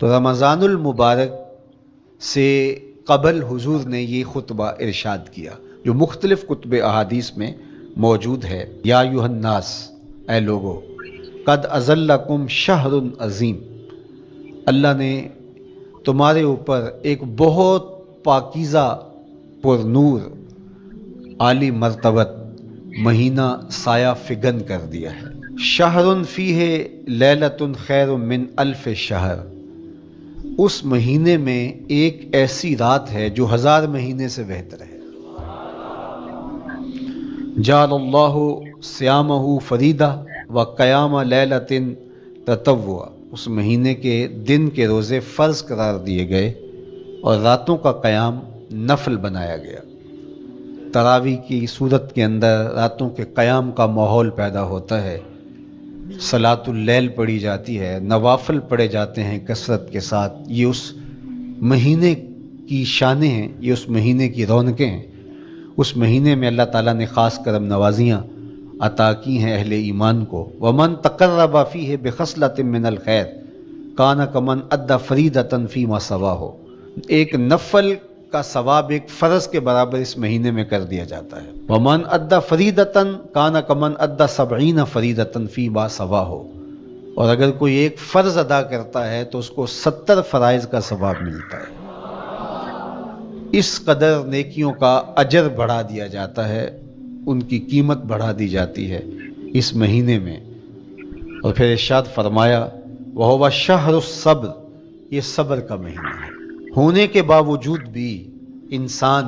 تو رمضان المبارک سے قبل حضور نے یہ خطبہ ارشاد کیا جو مختلف کتب احادیث میں موجود ہے۔ یا ایھا الناس، اے لوگو، قد اضلکم شہر عظیم، اللہ نے تمہارے اوپر ایک بہت پاکیزہ، پر نور، عالی مرتبت مہینہ سایہ فگن کر دیا ہے۔ شہر فیہ لیلۃ خیر من الف شہر، اس مہینے میں ایک ایسی رات ہے جو 1000 مہینے سے بہتر ہے۔ جعل اللہ صیامہ فریدہ و قیام لیلۃ تطوع، اس مہینے کے دن کے روزے فرض قرار دیے گئے اور راتوں کا قیام نفل بنایا گیا۔ تراویح کی صورت کے اندر راتوں کے قیام کا ماحول پیدا ہوتا ہے، صلاۃ اللیل پڑھی جاتی ہے، نوافل پڑھے جاتے ہیں کثرت کے ساتھ۔ یہ اس مہینے کی شانیں ہیں، یہ اس مہینے کی رونقیں ہیں۔ اس مہینے میں اللہ تعالیٰ نے خاص کرم نوازیاں عطا کی ہیں اہل ایمان کو۔ ومن تقرب فیہ بخصلۃ من الخیر کان کمن ادی فریضۃ فیما سواہ، ایک نفل کا ثواب ایک فرض کے برابر اس مہینے میں کر دیا جاتا ہے۔ ومن ادی فریضۃ کان کمن ادی 70 فریضۃ فیما سواہ، اور اگر کوئی ایک فرض ادا کرتا ہے تو اس کو 70 فرائض کا ثواب ملتا ہے۔ اس قدر نیکیوں کا اجر بڑھا دیا جاتا ہے، ان کی قیمت بڑھا دی جاتی ہے اس مہینے میں۔ اور پھر ارشاد فرمایا وَهُوَ شَهْرُ الصَّبْرِ، یہ صبر کا مہینہ ہے۔ ہونے کے باوجود بھی انسان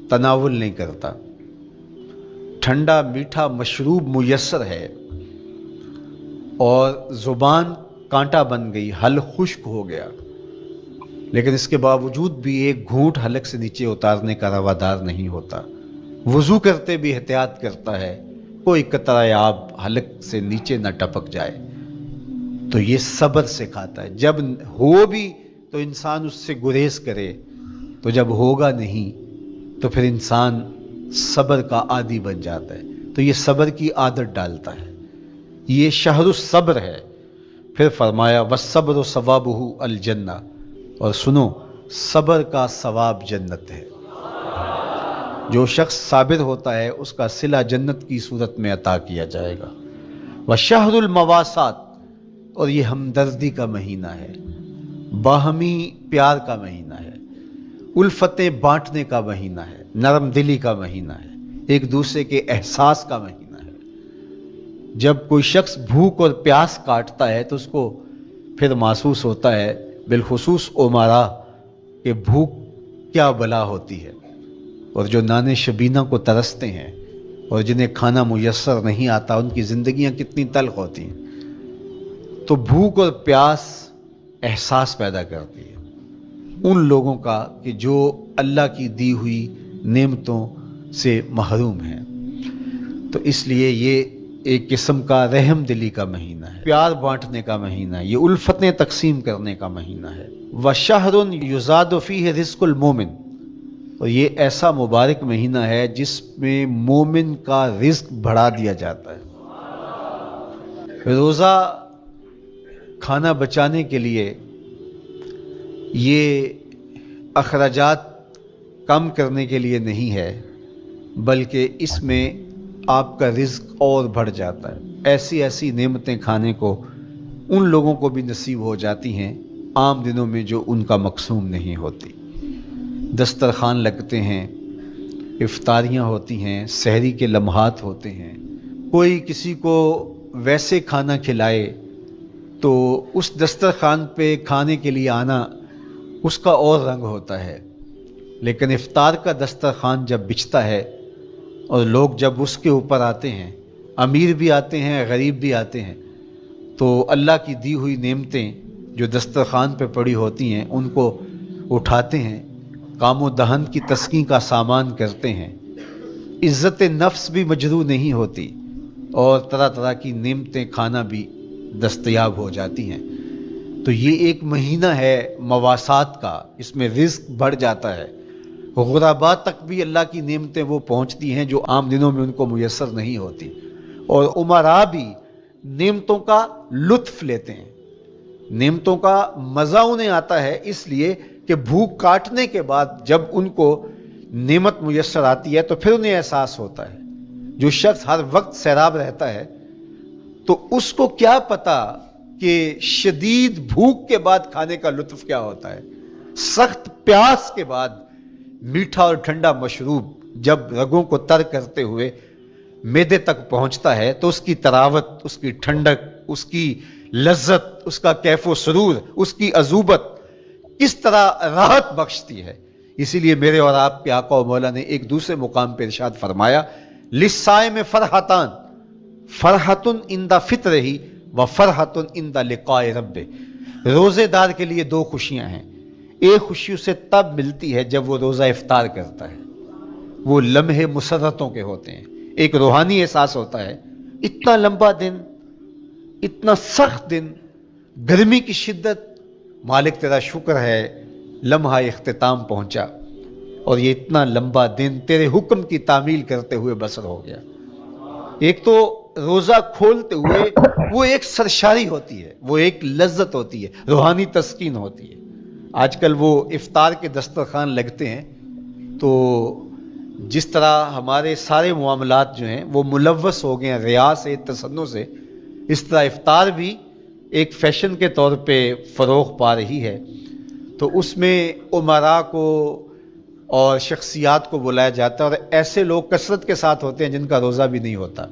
تناول نہیں کرتا، ٹھنڈا میٹھا مشروب میسر ہے اور زبان کانٹا بن گئی، حلق خشک ہو گیا، لیکن اس کے باوجود بھی ایک گھونٹ حلق سے نیچے اتارنے کا روادار نہیں ہوتا۔ وضو کرتے بھی احتیاط کرتا ہے کوئی قطرہ آب حلق سے نیچے نہ ٹپک جائے، تو یہ صبر سکھاتا ہے۔ جب ہو بھی تو انسان اس سے گریز کرے، تو جب ہوگا نہیں تو پھر انسان صبر کا عادی بن جاتا ہے، تو یہ صبر کی عادت ڈالتا ہے۔ یہ شہر الصبر ہے۔ پھر فرمایا والصبر ثوابہ الجنہ، اور سنو صبر کا ثواب جنت ہے۔ جو شخص صابر ہوتا ہے اس کا صلہ جنت کی صورت میں عطا کیا جائے گا۔ وشہر المواسات، اور یہ ہمدردی کا مہینہ ہے، باہمی پیار کا مہینہ ہے، الفتیں بانٹنے کا مہینہ ہے، نرم دلی کا مہینہ ہے، ایک دوسرے کے احساس کا مہینہ ہے۔ جب کوئی شخص بھوک اور پیاس کاٹتا ہے تو اس کو پھر محسوس ہوتا ہے، بالخصوص امراء، کہ بھوک کیا بلا ہوتی ہے، اور جو نان شبینہ کو ترستے ہیں اور جنہیں کھانا میسر نہیں آتا ان کی زندگیاں کتنی تلخ ہوتی ہیں۔ تو بھوک اور پیاس احساس پیدا کرتی ہے ان لوگوں کا کہ جو اللہ کی دی ہوئی نعمتوں سے محروم ہیں۔ تو اس لیے یہ ایک قسم کا رحم دلی کا مہینہ ہے، پیار بانٹنے کا مہینہ ہے، یہ الفتیں تقسیم کرنے کا مہینہ ہے۔ وَشَهْرٌ يُزَادُ فِيهِ رِزْقُ الْمُؤْمِنِ، اور یہ ایسا مبارک مہینہ ہے جس میں مومن کا رزق بڑھا دیا جاتا ہے۔ روزہ کھانا بچانے کے لیے یہ اخراجات کم کرنے کے لیے نہیں ہے، بلکہ اس میں آپ کا رزق اور بڑھ جاتا ہے۔ ایسی ایسی نعمتیں کھانے کو ان لوگوں کو بھی نصیب ہو جاتی ہیں عام دنوں میں جو ان کا مقسوم نہیں ہوتی۔ دسترخوان لگتے ہیں، افطاریاں ہوتی ہیں، سحری کے لمحات ہوتے ہیں، کوئی کسی کو ویسے کھانا کھلائے تو اس دسترخوان پہ کھانے کے لیے آنا اس کا اور رنگ ہوتا ہے، لیکن افطار کا دسترخوان جب بچھتا ہے اور لوگ جب اس کے اوپر آتے ہیں، امیر بھی آتے ہیں، غریب بھی آتے ہیں، تو اللہ کی دی ہوئی نعمتیں جو دسترخوان پہ پڑی ہوتی ہیں ان کو اٹھاتے ہیں، کام و دہن کی تسکین کا سامان کرتے ہیں، عزت نفس بھی مجروح نہیں ہوتی اور طرح طرح کی نعمتیں کھانا بھی دستیاب ہو جاتی ہیں۔ تو یہ ایک مہینہ ہے مواسات کا، اس میں رزق بڑھ جاتا ہے، غرباء تک بھی اللہ کی نعمتیں وہ پہنچتی ہیں جو عام دنوں میں ان کو میسر نہیں ہوتی، اور امراء بھی نعمتوں کا لطف لیتے ہیں۔ نعمتوں کا مزہ انہیں آتا ہے اس لیے کہ بھوک کاٹنے کے بعد جب ان کو نعمت میسر آتی ہے تو پھر انہیں احساس ہوتا ہے. جو شخص ہر وقت سیراب رہتا ہے تو اس کو کیا پتا کہ شدید بھوک کے بعد کھانے کا لطف کیا ہوتا ہے. سخت پیاس کے بعد میٹھا اور ٹھنڈا مشروب جب رگوں کو تر کرتے ہوئے معدے تک پہنچتا ہے تو اس کی تراوت، اس کی ٹھنڈک، اس کی لذت، اس کا کیف و سرور، اس کی عذوبت کس طرح راحت بخشتی ہے. اسی لیے میرے اور آپ کے آقا و مولا نے ایک دوسرے مقام پہ ارشاد فرمایا للصائم فرحتان فرحۃ عند فطرہ و فرحۃ عند لقاء ربہ. روزے دار کے لیے دو خوشیاں ہیں. ایک خوشی اسے تب ملتی ہے جب وہ روزہ افطار کرتا ہے، وہ لمحے مسرتوں کے ہوتے ہیں. ایک روحانی احساس ہوتا ہے اتنا لمبا دن، اتنا سخت دن، گرمی کی شدت، مالک تیرا شکر ہے لمحہ اختتام پہنچا اور یہ اتنا لمبا دن تیرے حکم کی تعمیل کرتے ہوئے بسر ہو گیا. ایک تو روزہ کھولتے ہوئے وہ ایک سرشاری ہوتی ہے، وہ ایک لذت ہوتی ہے، روحانی تسکین ہوتی ہے. آج کل وہ افطار کے دسترخوان لگتے ہیں تو جس طرح ہمارے سارے معاملات جو ہیں وہ ملوث ہو گئے ہیں ریا سے، تصنع سے، اس طرح افطار بھی ایک فیشن کے طور پہ فروغ پا رہی ہے. تو اس میں امراء کو اور شخصیات کو بلایا جاتا ہے اور ایسے لوگ کثرت کے ساتھ ہوتے ہیں جن کا روزہ بھی نہیں ہوتا.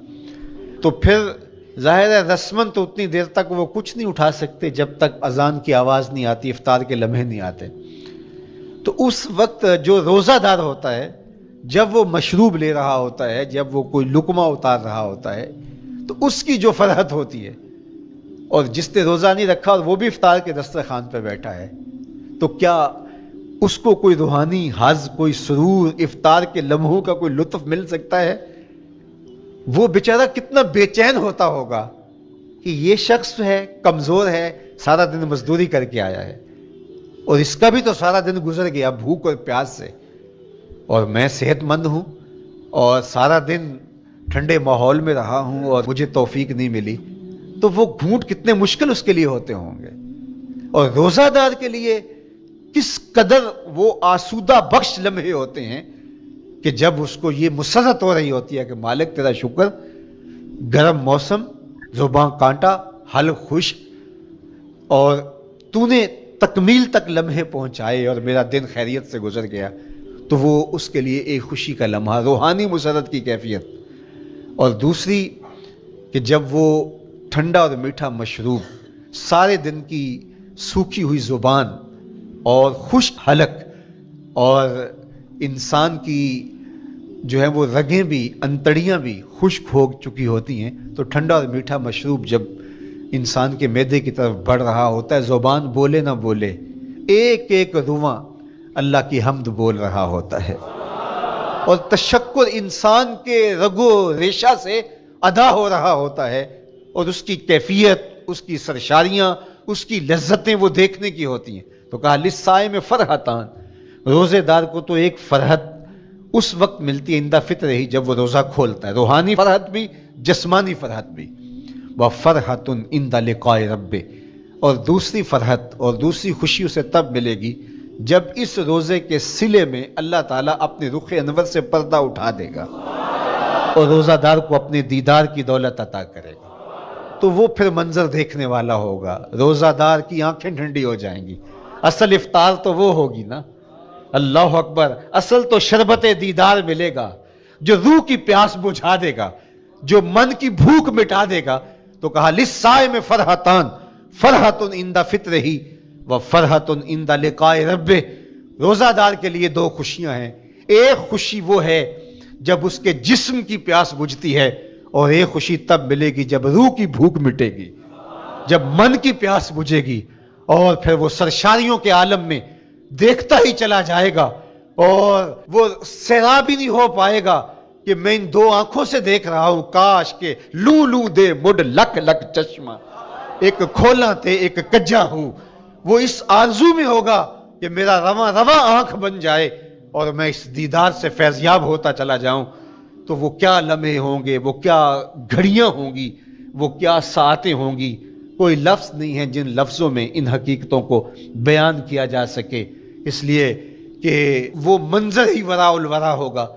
تو پھر ظاہر ہے رسماً تو اتنی دیر تک وہ کچھ نہیں اٹھا سکتے جب تک اذان کی آواز نہیں آتی، افطار کے لمحے نہیں آتے. تو اس وقت جو روزہ دار ہوتا ہے جب وہ مشروب لے رہا ہوتا ہے، جب وہ کوئی لقمہ اتار رہا ہوتا ہے تو اس کی جو فرحت ہوتی ہے، اور جس نے روزہ نہیں رکھا اور وہ بھی افطار کے دسترخوان پہ بیٹھا ہے تو کیا اس کو کوئی روحانی حظ، کوئی سرور، افطار کے لمحوں کا کوئی لطف مل سکتا ہے؟ وہ بیچارہ کتنا بے چین ہوتا ہوگا کہ یہ شخص ہے کمزور ہے، سارا دن مزدوری کر کے آیا ہے اور اس کا بھی تو سارا دن گزر گیا بھوک اور پیاس سے، اور میں صحت مند ہوں اور سارا دن ٹھنڈے ماحول میں رہا ہوں اور مجھے توفیق نہیں ملی. تو وہ گھونٹ کتنے مشکل اس کے لیے ہوتے ہوں گے. اور روزہ دار کے لیے کس قدر وہ آسودہ بخش لمحے ہوتے ہیں کہ جب اس کو یہ مسرت ہو رہی ہوتی ہے کہ مالک تیرا شکر، گرم موسم، زباں کانٹا، حلق خشک، اور تو نے تکمیل تک لمحے پہنچائے اور میرا دن خیریت سے گزر گیا. تو وہ اس کے لیے ایک خوشی کا لمحہ، روحانی مسرت کی کیفیت. اور دوسری کہ جب وہ ٹھنڈا اور میٹھا مشروب سارے دن کی سوکھی ہوئی زبان اور خشک حلق اور انسان کی جو ہے وہ رگیں بھی، انتڑیاں بھی خشک ہو چکی ہوتی ہیں، تو ٹھنڈا اور میٹھا مشروب جب انسان کے معدے کی طرف بڑھ رہا ہوتا ہے، زبان بولے نہ بولے ایک ایک رواں اللہ کی حمد بول رہا ہوتا ہے اور تشکر انسان کے رگو ریشہ سے ادا ہو رہا ہوتا ہے، اور اس کی کیفیت، اس کی سرشاریاں، اس کی لذتیں وہ دیکھنے کی ہوتی ہیں. تو کہا للصائم فرحتان، روزے دار کو تو ایک فرحت اس وقت ملتی ہے اندہ فطر ہی جب وہ روزہ کھولتا ہے، روحانی فرحت بھی، جسمانی فرحت بھی. وفرحۃ عند لقاء رب، اور دوسری فرحت اور دوسری خوشی اسے تب ملے گی جب اس روزے کے صلے میں اللہ تعالیٰ اپنے رخ انور سے پردہ اٹھا دے گا اور روزہ دار کو اپنے دیدار کی دولت عطا کرے گا. تو وہ پھر منظر دیکھنے والا ہوگا، روزہ دار کی آنکھیں ٹھنڈی ہو جائیں گی. اصل افطار تو وہ ہوگی نا، اللہ اکبر، اصل تو شربت دیدار ملے گا جو روح کی پیاس بجھا دے گا، جو من کی بھوک مٹا دے گا. تو کہا للصائم فرحتان فرحۃ عند فطرہ و فرحۃ عند لقاء ربہ، روزہ دار کے لیے دو خوشیاں ہیں. ایک خوشی وہ ہے جب اس کے جسم کی پیاس بجھتی ہے، اور ایک خوشی تب ملے گی جب روح کی بھوک مٹے گی، جب من کی پیاس بجھے گی، اور پھر وہ سرشاریوں کے عالم میں دیکھتا ہی چلا جائے گا اور وہ سیراب ہی نہیں ہو پائے گا کہ میں ان دو آنکھوں سے دیکھ رہا ہوں، کاش کہ لوں لوں دے مڈ لک لک چشمہ، ایک کھولا تے ایک کجا ہوں. وہ اس آرزو میں ہوگا کہ میرا رواں رواں آنکھ بن جائے اور میں اس دیدار سے فیضیاب ہوتا چلا جاؤں. تو وہ کیا لمحے ہوں گے، وہ کیا گھڑیاں ہوں گی، وہ کیا ساعتیں ہوں گی، کوئی لفظ نہیں ہے جن لفظوں میں ان حقیقتوں کو بیان کیا جا سکے، اس لیے کہ وہ منظر ہی وراء الورا ہوگا